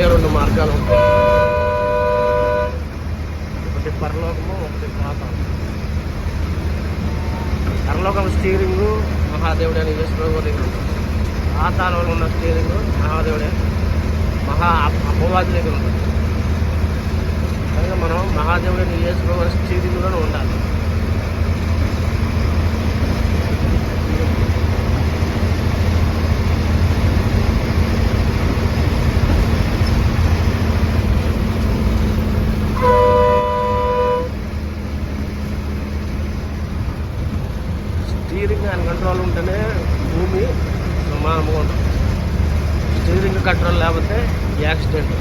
రెండు మార్గాలు ఉంటాయి. ఒకటి పరలోకము, ఒకటి పాతాళం. పరలోకం స్టీరింగు మహాదేవుడు అని యేసుప్రభువు దగ్గర ఉంటుంది. పాతాళంలో ఉన్న స్టీరింగు మహాదేవుడే అపవాది దగ్గర ఉంటుంది. కనుక మనం మహాదేవుడిని యేసుప్రభువు స్టీరింగ్లోనే ఉండాలి. స్టీరింగ్ అని కంట్రోల్ ఉంటేనే భూమి సమానంగా ఉంటుంది. స్టీరింగ్ కంట్రోల్ లేకపోతే యాక్సిడెంట్.